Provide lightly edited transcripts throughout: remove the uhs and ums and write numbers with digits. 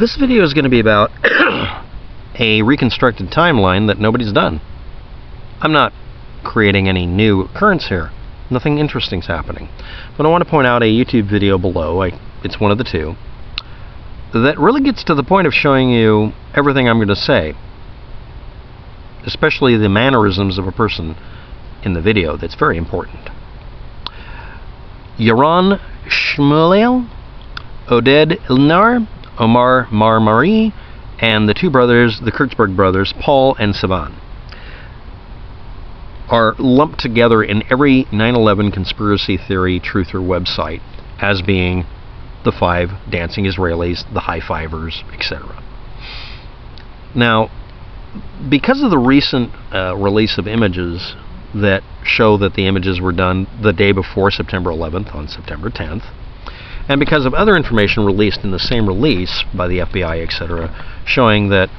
This video is going to be about a reconstructed timeline that nobody's done. I'm not creating any new occurrence here. Nothing interesting's happening. But I want to point out a YouTube video below, it's one of the two, that really gets to the point of showing you everything I'm going to say. Especially the mannerisms of a person in the video. That's very important. Yaron Shmuel, Oded Ilnar, Omar Marmari, and the two brothers, the Kurtzberg brothers, Paul and Sivan, are lumped together in every 9/11 conspiracy theory truther website as being the 5 dancing Israelis, the high-fivers, etc. Now, because of the recent release of images that show that the images were done the day before September 11th, on September 10th, and because of other information released in the same release by the FBI, etc., showing that,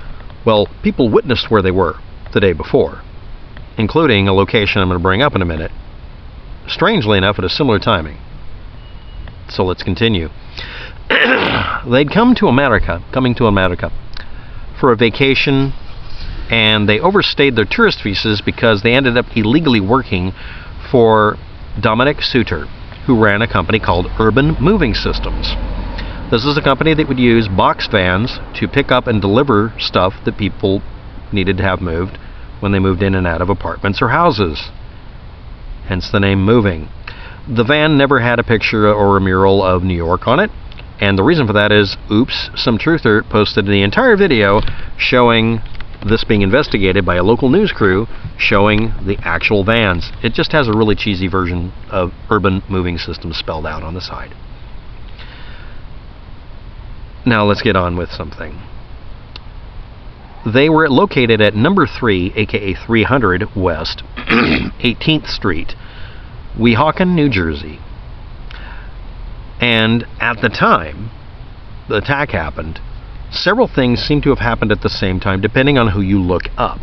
well, people witnessed where they were the day before, including a location I'm going to bring up in a minute, strangely enough at a similar timing. So let's continue. They'd coming to America for a vacation, and they overstayed their tourist visas because they ended up illegally working for Dominic Suter, who ran a company called Urban Moving Systems. This is a company that would use box vans to pick up and deliver stuff that people needed to have moved when they moved in and out of apartments or houses. Hence the name Moving. The van never had a picture or a mural of New York on it, and the reason for that is, oops, some truther posted the entire video showing this being investigated by a local news crew, showing the actual vans. It just has a really cheesy version of Urban Moving Systems spelled out on the side. Now let's get on with something. They were located at number 3, aka 300 West 18th Street, Weehawken, New Jersey. And at the time the attack happened, several things seem to have happened at the same time, depending on who you look up.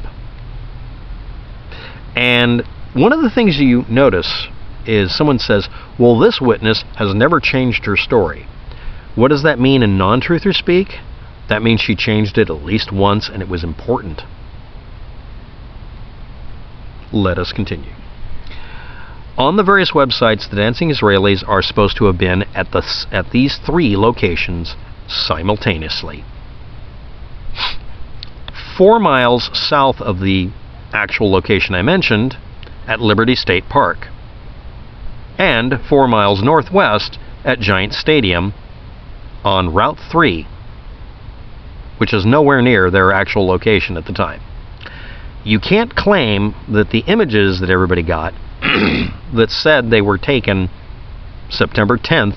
And one of the things you notice is someone says, well, this witness has never changed her story. What does that mean in non-truther speak? That means she changed it at least once, and it was important. Let us continue. On the various websites, the dancing Israelis are supposed to have been at these 3 locations simultaneously. 4 miles south of the actual location I mentioned, at Liberty State Park, and 4 miles northwest at Giant Stadium on Route 3, which is nowhere near their actual location at the time. You can't claim that the images that everybody got that said they were taken September 10th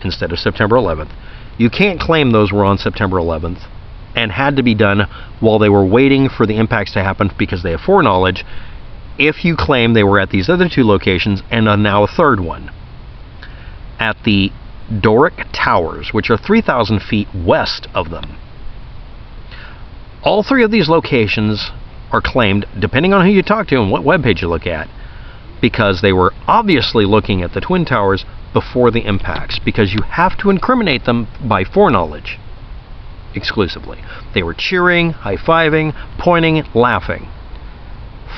instead of September 11th, you can't claim those were on September 11th and had to be done while they were waiting for the impacts to happen because they have foreknowledge, if you claim they were at these other 2 locations and now a third one. At the Doric Towers, which are 3,000 feet west of them. All 3 of these locations are claimed, depending on who you talk to and what webpage you look at, because they were obviously looking at the Twin Towers before the impacts, because you have to incriminate them by foreknowledge exclusively. They were cheering, high-fiving, pointing, laughing,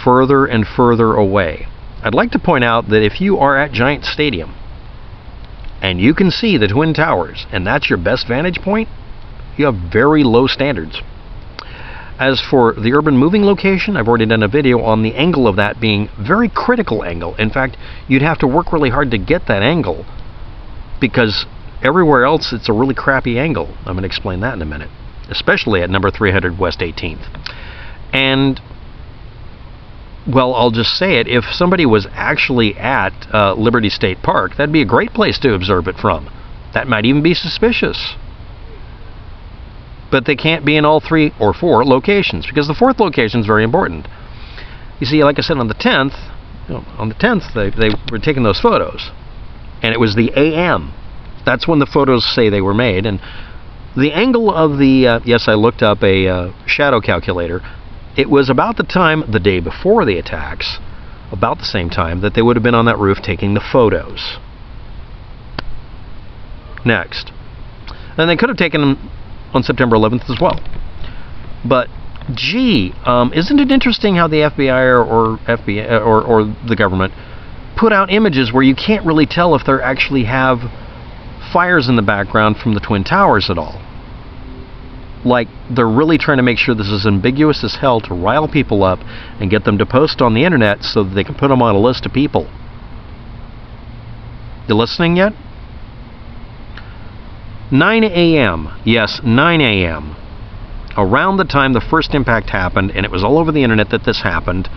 further and further away. I'd like to point out that if you are at Giant Stadium and you can see the Twin Towers and that's your best vantage point, you have very low standards. As for the urban moving location, I've already done a video on the angle of that being very critical angle. In fact, you'd have to work really hard to get that angle, because everywhere else it's a really crappy angle. I'm going to explain that in a minute, especially at number 300 West 18th. And, well, I'll just say it, if somebody was actually at Liberty State Park, that'd be a great place to observe it from. That might even be suspicious. But they can't be in all 3 or 4 locations, because the 4th location is very important. You see, like I said, on the 10th, they were taking those photos, and it was the AM. That's when the photos say they were made, and the angle of the, yes, I looked up a shadow calculator. It was about the time, the day before the attacks, about the same time that they would have been on that roof taking the photos. Next. And they could have taken them on September 11th as well. But gee, isn't it interesting how the FBI or the government put out images where you can't really tell if they actually have fires in the background from the Twin Towers at all? Like, they're really trying to make sure this is ambiguous as hell to rile people up and get them to post on the internet so that they can put them on a list of people. You listening yet? 9 a.m. Yes, 9 a.m. Around the time the first impact happened, and it was all over the internet that this happened,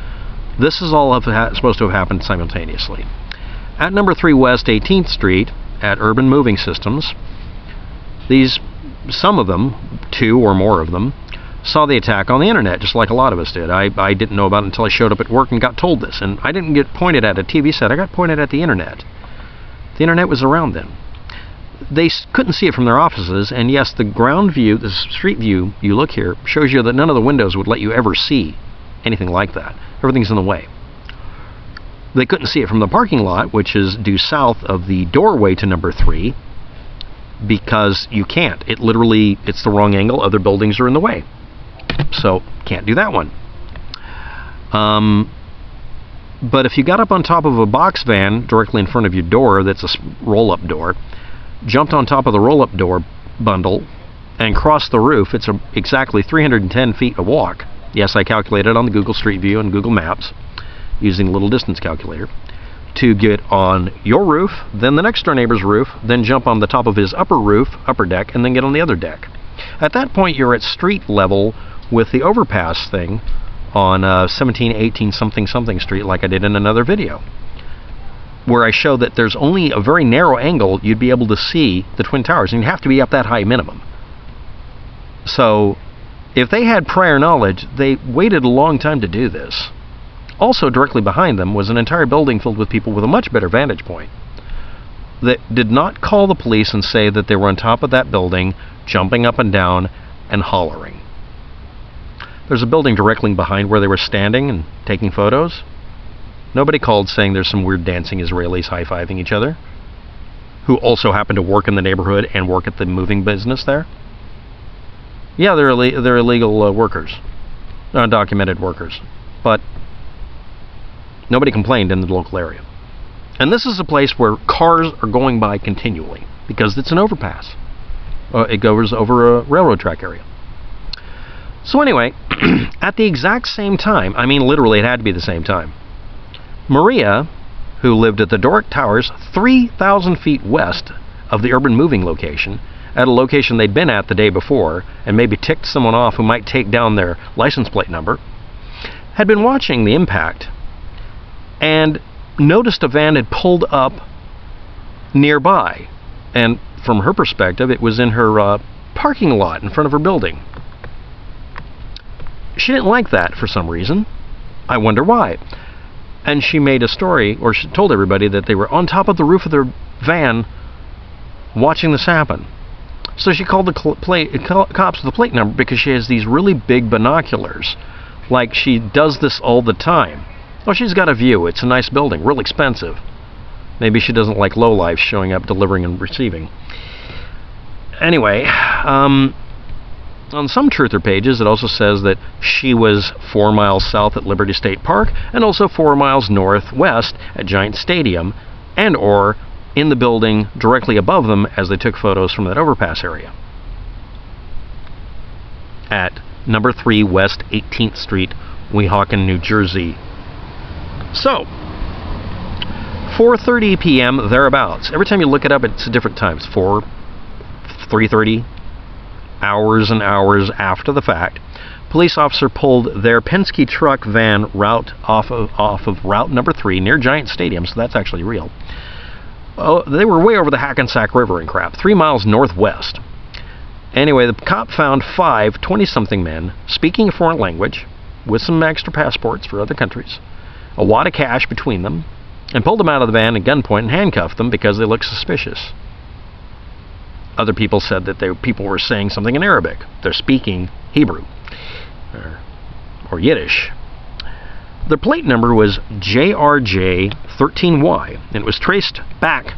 this is all supposed to have happened simultaneously. At number 3 West 18th Street, at Urban Moving Systems, some of them, 2 or more of them, saw the attack on the internet, just like a lot of us did. I didn't know about it until I showed up at work and got told this. And I didn't get pointed at a TV set, I got pointed at the internet. The internet was around then. They couldn't see it from their offices, and yes, the ground view, the street view, you look here, shows you that none of the windows would let you ever see anything like that. Everything's in the way. They couldn't see it from the parking lot, which is due south of the doorway to number 3, because you can't. It's the wrong angle, other buildings are in the way. So, can't do that one. But if you got up on top of a box van directly in front of your door, that's a roll-up door, jumped on top of the roll-up door bundle, and crossed the roof, it's exactly 310 feet a walk. Yes, I calculated on the Google Street View and Google Maps, using a little distance calculator, to get on your roof, then the next door neighbor's roof, then jump on the top of his upper deck, and then get on the other deck. At that point, you're at street level with the overpass thing on 17, 18 something street, like I did in another video, where I show that there's only a very narrow angle you'd be able to see the Twin Towers, and you have to be up that high minimum. So, if they had prior knowledge, they waited a long time to do this. Also, directly behind them was an entire building filled with people with a much better vantage point that did not call the police and say that they were on top of that building, jumping up and down and hollering. There's a building directly behind where they were standing and taking photos. Nobody called saying there's some weird dancing Israelis high-fiving each other, who also happen to work in the neighborhood and work at the moving business there. Yeah, they're illegal workers, undocumented workers, but nobody complained in the local area. And this is a place where cars are going by continually because it's an overpass. It goes over a railroad track area. So anyway, at the exact same time, I mean literally it had to be the same time, Maria, who lived at the Doric Towers 3,000 feet west of the urban moving location, at a location they'd been at the day before and maybe ticked someone off who might take down their license plate number, had been watching the impact and noticed a van had pulled up nearby. And from her perspective, it was in her parking lot in front of her building. She didn't like that for some reason. I wonder why. And she made a story, or she told everybody that they were on top of the roof of their van watching this happen. So she called the cops with the plate number because she has these really big binoculars. Like she does this all the time. Oh, she's got a view. It's a nice building, real expensive. Maybe she doesn't like lowlifes showing up, delivering, and receiving. Anyway, on some truther pages, it also says that she was 4 miles south at Liberty State Park and also 4 miles northwest at Giant Stadium and or in the building directly above them as they took photos from that overpass area. At number 3 West 18th Street, Weehawken, New Jersey. So, 4:30 p.m. thereabouts. Every time you look it up, it's a different time. It's 4, 3:30, hours and hours after the fact. Police officer pulled their Penske truck van route off of route number 3 near Giant Stadium, so that's actually real. Oh, they were way over the Hackensack River and crap, 3 miles northwest. Anyway, the cop found 5 20-something men speaking a foreign language with some extra passports for other countries, a wad of cash between them, and pulled them out of the van at gunpoint and handcuffed them because they looked suspicious. Other people said that people were saying something in Arabic. They're speaking Hebrew or Yiddish. Their plate number was JRJ13Y, and it was traced back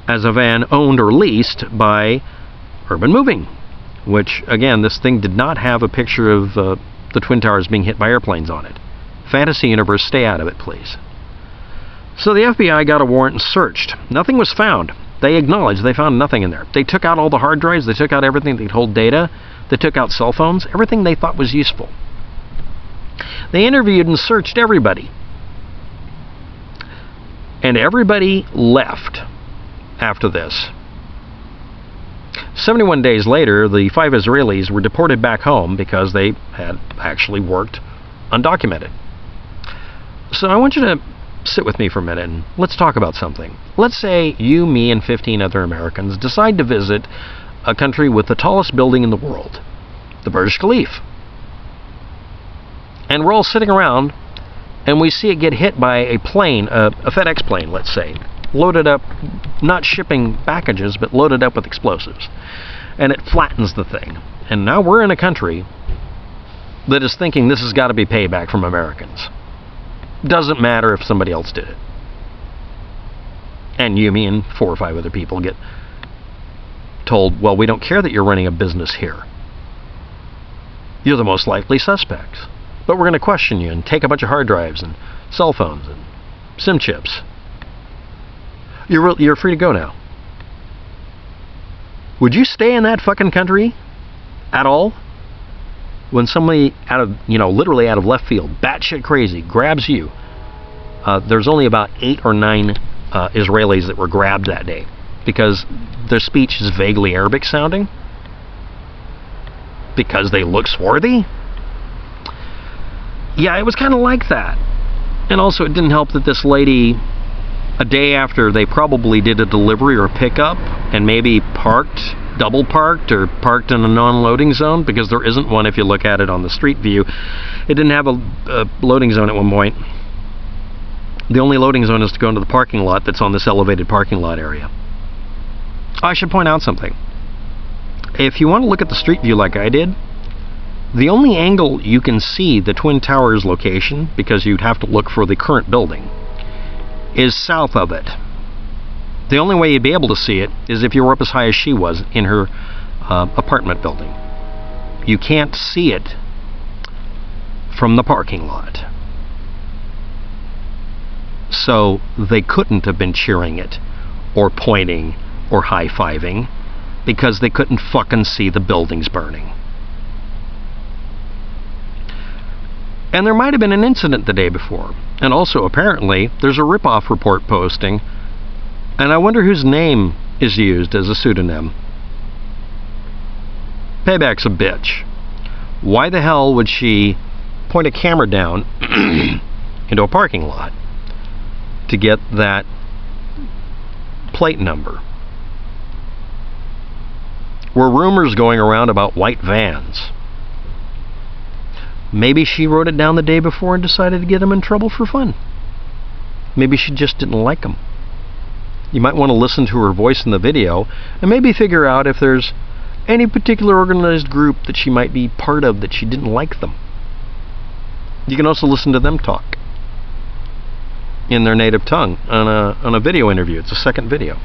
as a van owned or leased by Urban Moving. which, again, this thing did not have a picture of the Twin Towers being hit by airplanes on it. Fantasy universe, stay out of it, please. So the FBI got a warrant and searched. Nothing was found. They acknowledged they found nothing in there. They took out all the hard drives, they took out everything that could hold data, they took out cell phones, everything they thought was useful. They interviewed and searched everybody. And everybody left after this. 71 days later, the 5 Israelis were deported back home because they had actually worked undocumented. So I want you to sit with me for a minute and let's talk about something. Let's say you, me, and 15 other Americans decide to visit a country with the tallest building in the world, the Burj Khalifa. And we're all sitting around and we see it get hit by a plane, a FedEx plane, let's say, loaded up, not shipping packages, but loaded up with explosives. And it flattens the thing. And now we're in a country that is thinking this has got to be payback from Americans. Doesn't matter if somebody else did it. And you, me, and 4 or 5 other people get told, well, we don't care that you're running a business here. You're the most likely suspects. But we're going to question you and take a bunch of hard drives and cell phones and SIM chips. You're free to go now. Would you stay in that fucking country at all? When somebody literally out of left field, batshit crazy, grabs you. There's only about 8 or 9 Israelis that were grabbed that day because their speech is vaguely Arabic sounding. Because they look swarthy. Yeah, it was kind of like that. And also it didn't help that this lady, a day after they probably did a delivery or a pickup and maybe double parked or parked in a non-loading zone, because there isn't one if you look at it on the street view. It didn't have a loading zone at one point. The only loading zone is to go into the parking lot that's on this elevated parking lot area. I should point out something. If you want to look at the street view like I did, the only angle you can see the Twin Towers location, because you'd have to look for the current building, is south of it. The only way you'd be able to see it is if you were up as high as she was in her apartment building. You can't see it from the parking lot. So they couldn't have been cheering it or pointing or high-fiving because they couldn't fucking see the buildings burning. And there might have been an incident the day before. And also, apparently, there's a rip-off report posting. And I wonder whose name is used as a pseudonym. Payback's a bitch. Why the hell would she point a camera down into a parking lot to get that plate number? Were rumors going around about white vans? Maybe she wrote it down the day before and decided to get him in trouble for fun. Maybe she just didn't like him. You might want to listen to her voice in the video and maybe figure out if there's any particular organized group that she might be part of that she didn't like them. You can also listen to them talk in their native tongue on a video interview. It's a second video.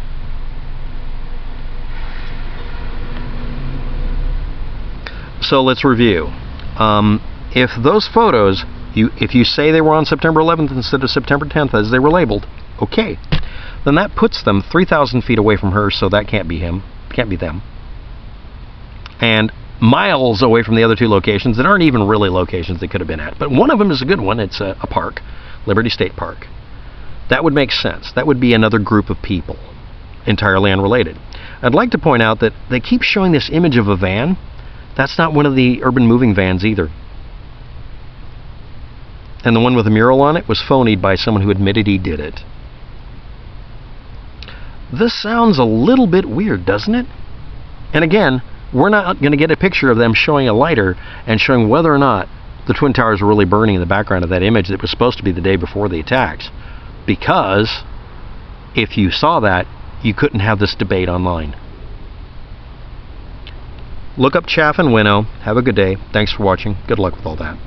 So let's review. If those photos, if you say they were on September 11th instead of September 10th as they were labeled, okay, then that puts them 3,000 feet away from her, so that can't be him, can't be them. And miles away from the other 2 locations that aren't even really locations they could have been at. But one of them is a good one. It's a park, Liberty State Park. That would make sense. That would be another group of people, entirely unrelated. I'd like to point out that they keep showing this image of a van. That's not one of the urban moving vans either. And the one with the mural on it was phonied by someone who admitted he did it. This sounds a little bit weird, doesn't it? And again, we're not going to get a picture of them showing a lighter and showing whether or not the Twin Towers were really burning in the background of that image that was supposed to be the day before the attacks. Because if you saw that, you couldn't have this debate online. Look up Chaff and Winnow. Have a good day. Thanks for watching. Good luck with all that.